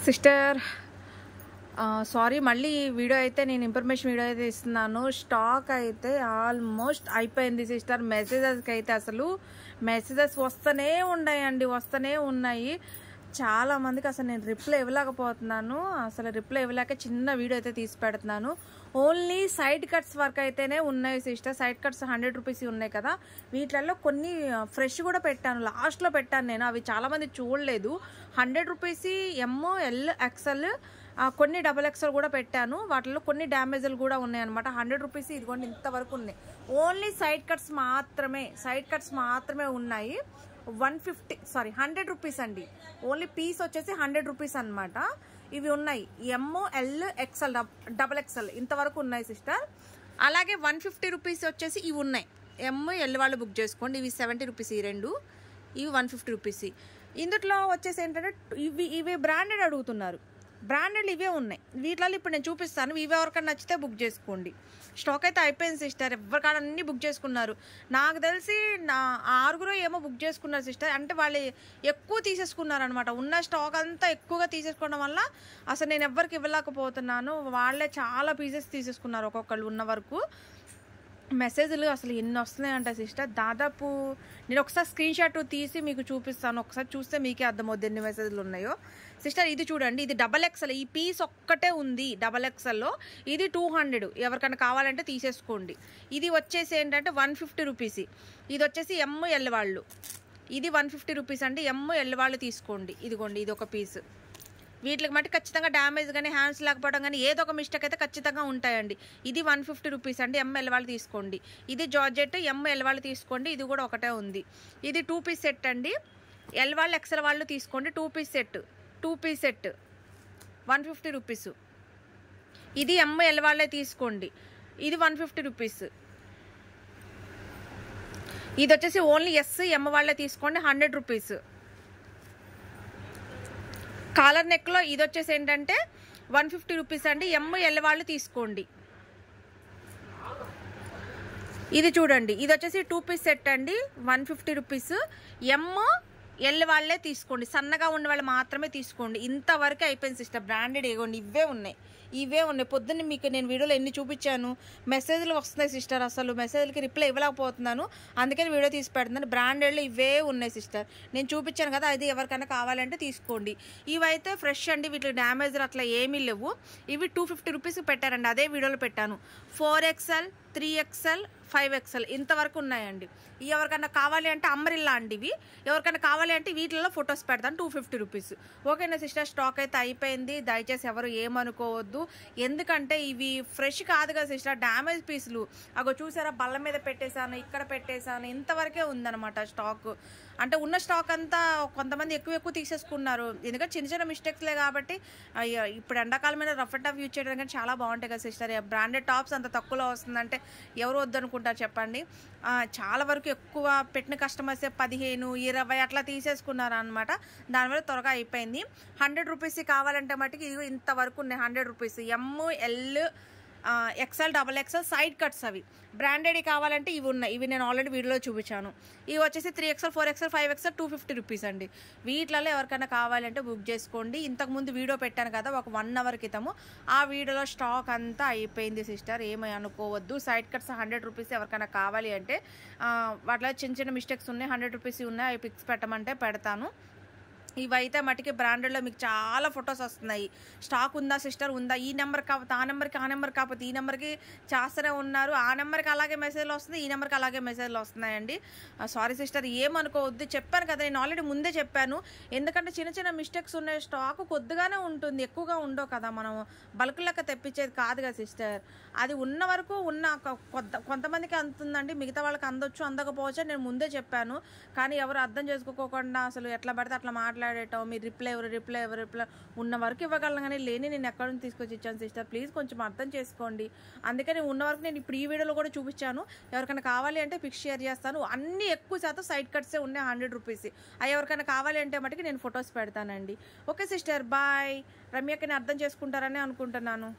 Sister sorry మళ్ళీ video అయితే నేను ఇన్ఫర్మేషన్ వీడియో అయితే ఇస్తున్నాను. స్టాక్ అయితే ఆల్మోస్ట్ అయిపోయింది సిస్టర్. మెసేజెస్కి అయితే అసలు మెసేజెస్ వస్తూనే ఉన్నాయి. చాలా మందికి అసలు నేను రిప్లై ఇవ్వలేకపోతున్నాను. అసలు రిప్లై ఇవ్వలేక చిన్న వీడియో అయితే తీసి పెడుతున్నాను. ఓన్లీ సైడ్ కట్స్ వర్క్ అయితేనే ఉన్నాయి సిస్టర్. సైడ్ కట్స్ 100 రూపీస్ ఉన్నాయి కదా, వీటిల్లో కొన్ని ఫ్రెష్ కూడా పెట్టాను, లాస్ట్లో పెట్టాను నేను. అవి చాలామంది చూడలేదు. 100 రూపీస్ ఎమ్, ఎల్, ఎక్స్ఎల్, కొన్ని డబుల్ ఎక్స్ఎల్ కూడా పెట్టాను. వాటిలో కొన్ని డ్యామేజ్లు కూడా ఉన్నాయి అనమాట. 100 రూపీస్ ఇదిగోండి ఇంతవరకు ఉన్నాయి. ఓన్లీ సైడ్ కట్స్ మాత్రమే ఉన్నాయి. 100 రూపీస్ అండి. ఓన్లీ పీస్ వచ్చేసి 100 రూపీస్ అనమాట. ఇవి ఉన్నాయి ఎమ్, ఎల్, ఎక్స్ఎల్, డబల్ ఎక్స్ఎల్ ఇంతవరకు ఉన్నాయి సిస్టర్. అలాగే 150 రూపీస్ వచ్చేసి ఇవి ఉన్నాయి. ఎమ్, ఎల్ వాళ్ళు బుక్ చేసుకోండి. ఇవి 70 రూపీస్, ఈ రెండు. ఇవి 150 రూపీస్. ఇందులో వచ్చేసి ఏంటంటే ఇవి బ్రాండెడ్ అడుగుతున్నారు. బ్రాండెడ్ ఇవే ఉన్నాయి. వీటిలో ఇప్పుడు నేను చూపిస్తాను. ఇవి ఎవరికైనా నచ్చితే బుక్ చేసుకోండి. స్టాక్ అయితే అయిపోయింది సిస్టర్. ఎవరికైనా అన్నీ బుక్ చేసుకున్నారు. నాకు తెలిసి నా 6 ఏమో బుక్ చేసుకున్నారు సిస్టర్. అంటే వాళ్ళు ఎక్కువ తీసేసుకున్నారు అనమాట. ఉన్న స్టాక్ అంతా ఎక్కువగా తీసేసుకోవడం వల్ల అసలు నేను ఎవరికి ఇవ్వలేకపోతున్నాను. వాళ్ళే చాలా పీసెస్ తీసేసుకున్నారు ఒక్కొక్కళ్ళు ఉన్న వరకు. మెసేజ్లు అసలు ఎన్ని వస్తున్నాయంట సిస్టర్. దాదాపు నేను ఒకసారి స్క్రీన్ షాట్ తీసి మీకు చూపిస్తాను. ఒకసారి చూస్తే మీకే అర్థమవుద్ది ఎన్ని మెసేజ్లు ఉన్నాయో సిస్టర్. ఇది చూడండి, ఇది డబల్ ఎక్స్ఎల్. ఈ పీస్ ఒక్కటే ఉంది డబల్ ఎక్స్ఎల్లో. ఇది 200. ఎవరికైనా కావాలంటే తీసేసుకోండి. ఇది వచ్చేసి ఏంటంటే 150 రూపీస్. ఇది వచ్చేసి ఎమ్, ఎల్ వాళ్ళు. ఇది 150 రూపీస్ అండి. ఎమ్, ఎల్ వాళ్ళు తీసుకోండి. ఇదిగోండి, ఇది ఒక పీస్. వీటికి మట్టి ఖచ్చితంగా డ్యామేజ్ కానీ, హ్యాండ్స్ లేకపోవడం కానీ ఏదో ఒక మిస్టేక్ అయితే ఖచ్చితంగా ఉంటాయండి. ఇది 150 రూపీస్ అండి. ఎమ్, ఎల్ వాళ్ళు తీసుకోండి. ఇది జార్జెట్, ఎమ్, ఎల్ వాళ్ళు తీసుకోండి. ఇది కూడా ఒకటే ఉంది. ఇది 2 పీస్ సెట్ అండి. ఎల్ వాళ్ళు, ఎక్స్ఎల్ వాళ్ళు తీసుకోండి. 2 పీస్ సెట్ 150 రూపీస్. ఇది ఎమ్, ఎల్ వాళ్ళే తీసుకోండి. ఇది 150 రూపీస్. ఇది వచ్చేసి ఓన్లీ ఎస్, ఎమ్ వాళ్ళే తీసుకోండి. 100 రూపీస్. కాలర్ నెక్లో ఇది వచ్చేసి ఏంటంటే 150 రూపీస్ అండి. ఎమ్, ఎల్ వాళ్ళు తీసుకోండి. ఇది చూడండి, ఇది వచ్చేసి 2 పీస్ సెట్ అండి. 150 రూపీస్. ఎమ్, ఎల్ వాళ్ళే తీసుకోండి. సన్నగా ఉన్న వాళ్ళు మాత్రమే తీసుకోండి. ఇంతవరకు అయిపోయింది సిస్టర్. బ్రాండెడ్ ఇవ్వండి, ఇవే ఉన్నాయి. పొద్దున్న మీకు నేను వీడియోలో ఎన్ని చూపించాను. మెసేజ్లు వస్తున్నాయి సిస్టర్. అసలు మెసేజ్లకి రిప్లై ఇవ్వలేకపోతున్నాను. అందుకని వీడియో తీసి పెడుతున్నాను. బ్రాండెడ్లో ఇవే ఉన్నాయి సిస్టర్. నేను చూపించాను కదా, అది ఎవరికైనా కావాలంటే తీసుకోండి. ఇవైతే ఫ్రెష్ అండి. వీటికి డ్యామేజ్ అట్లా ఏమీ లేవు. ఇవి 250 రూపీస్కి పెట్టారండి. అదే వీడియోలో పెట్టాను. 4XL, 3XL, 5XL ఇంతవరకు ఉన్నాయండి. ఎవరికైనా కావాలి అంటే అమ్మరిల్లా అండి ఇవి. ఎవరికైనా కావాలి అంటే వీటిల్లో ఫొటోస్ పెడతాను. 250 రూపీస్. ఓకేనా సిస్టర్, స్టాక్ అయితే అయిపోయింది. దయచేసి ఎవరు ఏమనుకోవద్దు. ఎందుకంటే ఇవి ఫ్రెష్ కాదు కదా సిస్టర్, డ్యామేజ్ పీసులు. అగో చూసారా, బల్ల మీద పెట్టేశాను, ఇక్కడ పెట్టేశాను, ఇంతవరకే ఉందన్నమాట స్టాక్. అంటే ఉన్న స్టాక్ అంతా కొంతమంది ఎక్కువ తీసేసుకున్నారు. ఎందుకంటే చిన్న చిన్న మిస్టేక్స్లే కాబట్టి. ఇప్పుడు ఎండాకాలం మీద రఫ్ అండ్ టఫ్ యూజ్ చేయడం కానీ చాలా బాగుంటాయి కదా సిస్టర్. బ్రాండెడ్ టాప్స్ అంత తక్కువలో వస్తుందంటే ఎవరు వద్దనుకుంటారు చెప్పండి. చాలా వరకు ఎక్కువ పెట్టిన కస్టమర్సే 15, 20 అట్లా తీసేసుకున్నారు అనమాట. దానివల్ల త్వరగా అయిపోయింది. 100 రూపీస్ కావాలంటే మటుకు ఇది ఇంతవరకు ఉన్నాయి. 100 rupees. M, L, XL, double XL side cuts. అవి బ్రాండెడ్ కావాలంటే ఇవి ఉన్నాయి. ఇవి నేను ఆల్రెడీ వీడియోలో చూపించాను. ఇవి వచ్చేసి 3XL, 4XL, 5XL 250 రూపీస్ అండి. వీటిలలో ఎవరికైనా కావాలంటే బుక్ చేసుకోండి. ఇంతకుముందు వీడియో పెట్టాను కదా ఒక 1 అవర్ క్రితము. ఆ వీడియోలో స్టాక్ అంతా అయిపోయింది సిస్టర్. ఏమీ అనుకోవద్దు. Side cuts 100 rupees. ఎవరికైనా కావాలి అంటే వాటిలో చిన్న మిస్టేక్స్ ఉన్నాయి. 100 రూపీస్ ఉన్నాయి. అవి పిక్స్ పెట్టమంటే పెడతాను. ఇవైతే మటుకి బ్రాండెడ్లో మీకు చాలా ఫొటోస్ వస్తున్నాయి. స్టాక్ ఉందా సిస్టర్, ఉందా, ఈ నెంబర్ కాకపోతే ఆ నెంబర్ కాకపోతే ఈ నెంబర్కి చేస్తూనే ఉన్నారు. ఆ నెంబర్కి అలాగే మెసేజ్లు వస్తున్నాయి, ఈ నెంబర్కి అలాగే మెసేజ్లు వస్తున్నాయండి. సారీ సిస్టర్, ఏమనుకోవద్దు. చెప్పాను కదా, నేను ఆల్రెడీ ముందే చెప్పాను. ఎందుకంటే చిన్న మిస్టేక్స్ ఉన్నాయి. స్టాక్ కొద్దిగానే ఉంటుంది, ఎక్కువగా ఉండవు కదా. మనం బల్క్ లెక్క తెప్పించేది కాదు కదా సిస్టర్. అది ఉన్న వరకు కొంతమందికి అందుతుందండి, మిగతా వాళ్ళకి అందొచ్చు, అందకపోవచ్చు. నేను ముందే చెప్పాను. కానీ ఎవరు అర్థం చేసుకోకుండా అసలు ఎట్లా పడితే అట్లా మాట్లాడటం. మీరు రిప్లై ఉన్న వరకు ఇవ్వగలను, కానీ లేని నేను ఎక్కడ నుంచి తీసుకొచ్చి ఇచ్చాను సిస్టర్. ప్లీజ్ కొంచెం అర్థం చేసుకోండి. అందుకని ఉన్న వరకు నేను ఇప్పుడు ఈ వీడియోలో కూడా చూపించాను. ఎవరికైనా కావాలి అంటే పిక్స్ షేర్ చేస్తాను. అన్ని ఎక్కువ శాతం సైడ్ కట్సే ఉన్నాయి. 100 రూపీస్. అవి ఎవరికైనా కావాలి అంటే మటుకు నేను ఫొటోస్ పెడతానండి. Okay sister, bye. రమ్యకి నేను అర్థం చేసుకుంటారని అనుకుంటున్నాను.